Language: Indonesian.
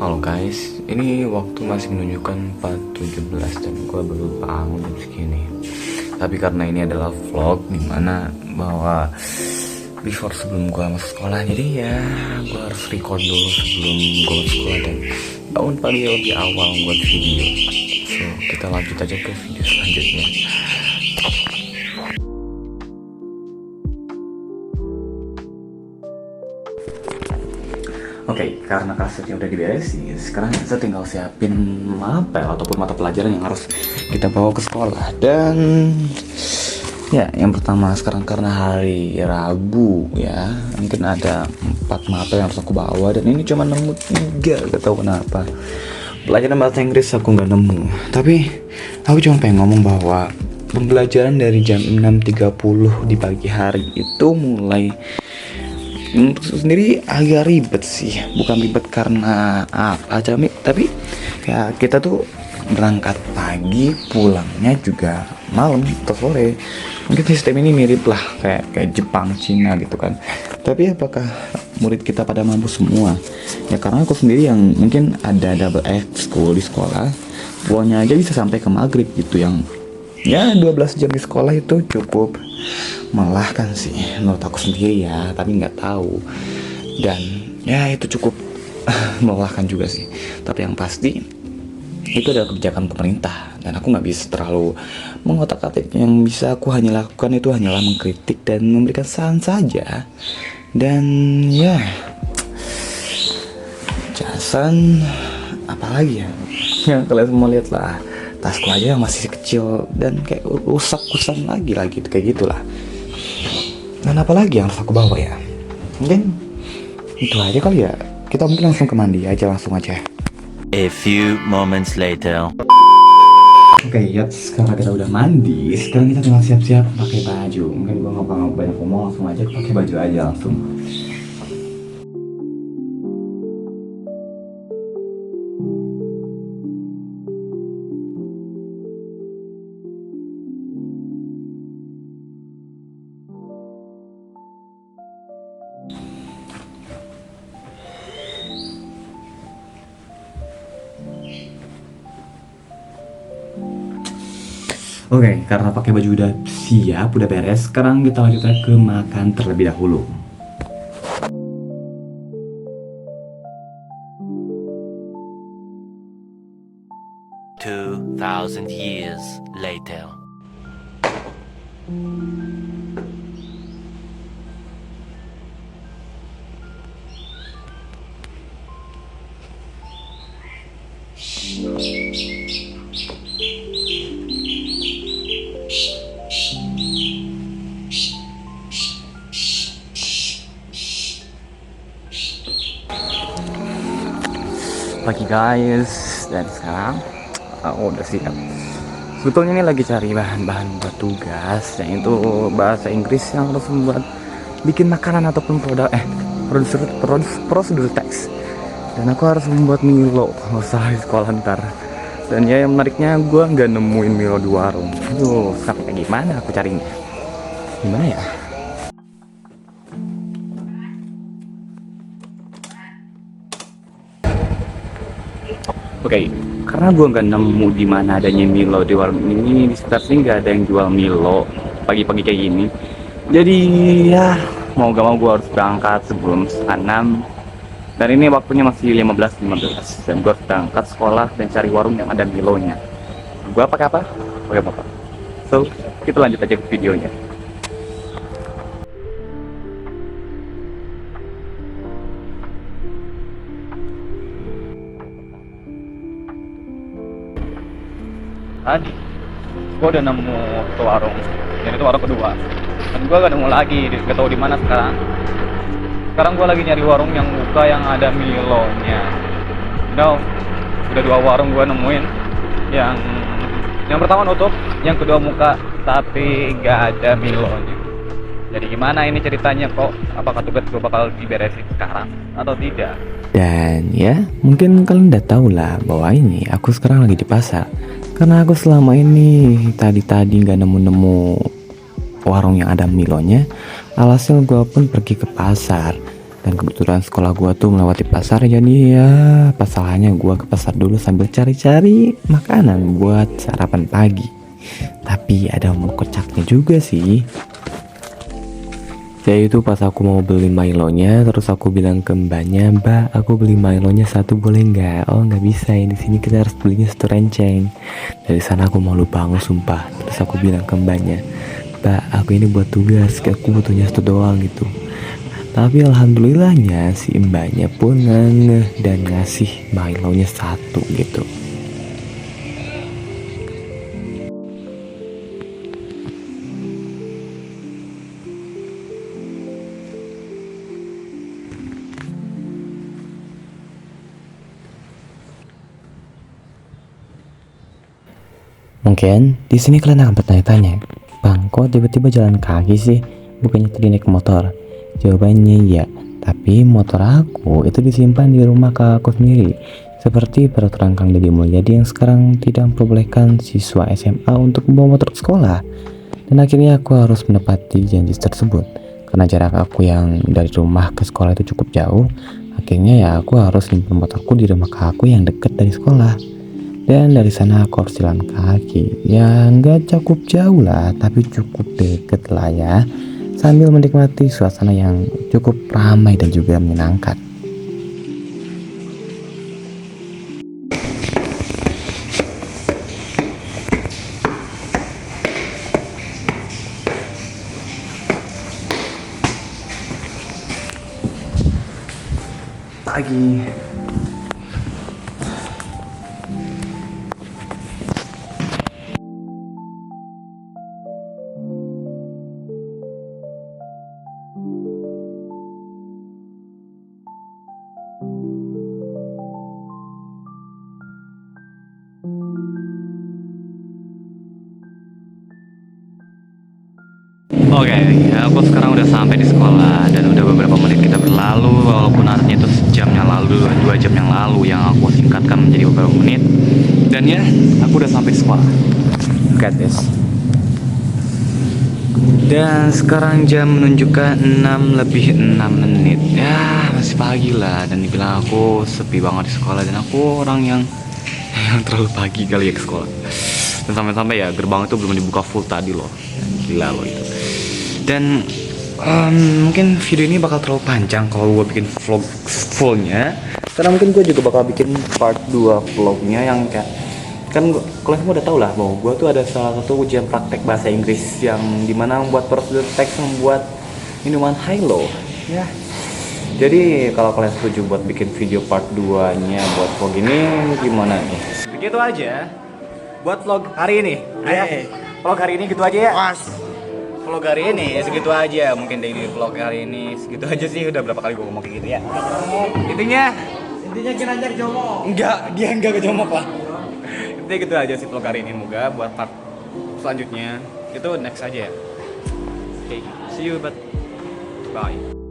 Halo guys, ini waktu masih menunjukkan 4.17 dan gue baru bangun jam segini. Tapi karena ini adalah vlog dimana bahwa sebelum gue masuk sekolah, jadi ya gue harus record dulu sebelum gue masuk sekolah dan bangun pagi lebih awal buat video. So kita lanjut aja ke video selanjutnya. Oke, karena kasetnya udah diberesin, sekarang kita tinggal siapin mapel ataupun mata pelajaran yang harus kita bawa ke sekolah. Dan ya, yang pertama sekarang karena hari Rabu ya, mungkin ada 4 mapel yang harus aku bawa dan ini cuma nemu 3, gak tahu kenapa. Pelajaran bahasa Inggris aku nggak nemu, tapi aku cuma pengen ngomong bahwa pembelajaran dari jam 6.30 di pagi hari itu mulai menurut sendiri agak ribet sih. Bukan ribet karena apa tapi kayak kita tuh berangkat pagi, pulangnya juga malam atau sore. Mungkin sistem ini mirip lah kayak Jepang, Cina gitu kan. Tapi apakah murid kita pada mampu semua? Ya karena aku sendiri yang mungkin ada double school di sekolah, pulangnya aja bisa sampai ke maghrib gitu, yang ya 12 jam di sekolah itu cukup melelahkan sih menurut aku sendiri ya, tapi nggak tahu. Dan ya itu cukup melelahkan juga sih. Tapi yang pasti itu adalah kebijakan pemerintah dan aku nggak bisa terlalu mengotak-atik. Yang bisa aku hanya lakukan itu hanyalah mengkritik dan memberikan saran saja. Dan ya jasan apalagi ya yang kalian semua lihat lah, tasku aja yang masih kecil dan kayak rusak-rusak lagi kayak gitulah. Dan apa lagi yang harus aku bawa ya? Mungkin itu aja kali ya. Kita mungkin langsung ke mandi aja, langsung aja. A few moments later. Oke, ya sekarang kita udah mandi. Sekarang kita tinggal siap-siap pakai baju. Mungkin gua nggak bakal banyak ngomong, langsung aja pakai baju aja langsung. Oke, karena pakai baju udah siap, udah beres, sekarang kita lanjut ke makan terlebih dahulu. Two thousand years later. Pagi guys, dan sekarang aku udah siap. Sebetulnya ini lagi cari bahan-bahan buat tugas, yang itu bahasa Inggris yang harus membuat bikin makanan ataupun prosedur teks. Dan aku harus membuat Milo kalau salah di sekolah ntar. Dan ya yang menariknya gue nggak nemuin Milo di warung. Aduh, sampai kayak gimana aku carinya? Gimana ya? Oke, karena gue nggak nemu di mana adanya Milo di warung ini, di sekitar sini nggak ada yang jual Milo pagi-pagi kayak gini. Jadi ya mau gak mau gue harus berangkat sebelum 6. Dan ini waktunya masih 15:15 dan gue harus berangkat sekolah dan cari warung yang ada Milonya. Gue pakai apa? Pakai motor. So kita lanjut aja ke videonya. Tadi gue udah nemu ke warung, dan itu warung kedua. Dan gue gak nemu lagi, gak tahu di mana sekarang. Sekarang gue lagi nyari warung yang buka yang ada Milonya. No, udah 2 warung gue nemuin. Yang pertama nutup, yang kedua muka, tapi gak ada Milonya. Jadi gimana ini ceritanya kok? Apakah tugas gue bakal diberesin sekarang atau tidak? Dan ya, mungkin kalian udah tahu lah bahwa ini aku sekarang lagi di pasar. Karena aku selama ini tadi nggak nemu warung yang ada Milonya, alhasil gue pun pergi ke pasar. Dan kebetulan sekolah gua tuh melewati pasar, jadi ya pas salahnya gua ke pasar dulu sambil cari-cari makanan buat sarapan pagi. Tapi ada momen kocaknya juga sih. Yaitu pas aku mau beli Milonya, terus aku bilang ke mbaknya, "Mbak, aku beli Milonya satu boleh nggak?" "Oh, nggak bisa ya, di sini kita harus belinya satu renceng." Dari sana aku malu banget sumpah. Terus aku bilang ke mbaknya, "Mbak, aku ini buat tugas, aku butuhnya satu doang gitu." Tapi alhamdulillahnya si mbaknya pun ngeh dan ngasih Milonya satu gitu. Mungkin di sini kalian akan bertanya-tanya, "Bang, kok tiba-tiba jalan kaki sih? Bukannya tadi naik motor?" Jawabannya ya, tapi motor aku itu disimpan di rumah kakak aku sendiri. Seperti peraturan Kang Deddy Mulyadi yang sekarang tidak memperbolehkan siswa SMA untuk membawa motor ke sekolah. Dan akhirnya aku harus menepati janji tersebut. Karena jarak aku yang dari rumah ke sekolah itu cukup jauh, akhirnya ya aku harus nyimpen motorku di rumah kakakku yang dekat dari sekolah. Dan dari sana aku harus jalan kaki. Ya nggak cukup jauh lah, tapi cukup deket lah ya. Sambil menikmati suasana yang cukup ramai dan juga menyenangkan. Pagi. Oke, aku sekarang udah sampai di sekolah dan udah beberapa menit kita berlalu, walaupun artinya itu sejamnya lalu, 2 jam yang lalu yang aku singkatkan menjadi beberapa menit. Dan ya, aku udah sampai di sekolah. Look at this. Dan sekarang jam menunjukkan 6:06. Ya, masih pagi lah, dan dibilang aku sepi banget di sekolah, dan aku orang yang terlalu pagi kali ya ke sekolah. Dan sampai-sampai ya gerbang itu belum dibuka full tadi loh. Gila loh itu. Dan mungkin video ini bakal terlalu panjang kalau gue bikin vlog fullnya, karena mungkin gue juga bakal bikin part 2 vlognya yang kayak, kan kalian semua udah tau lah bahwa gue tuh ada salah satu ujian praktek bahasa Inggris yang dimana membuat prosedur teks membuat minuman Hilo ya. Jadi kalau kalian setuju buat bikin video part 2 nya buat vlog ini, gimana nih? Begitu aja buat vlog hari ini ya. Vlog hari ini gitu aja ya. Vlog hari ini segitu aja, mungkin daily vlog hari ini segitu aja sih. Udah berapa kali gue ngomong kayak gitu ya. Intinya Ginanjar jongok. Dia enggak kejongok lah. Intinya gitu aja sih vlog hari ini. Moga buat part selanjutnya itu next aja ya. Oke, see you, bye.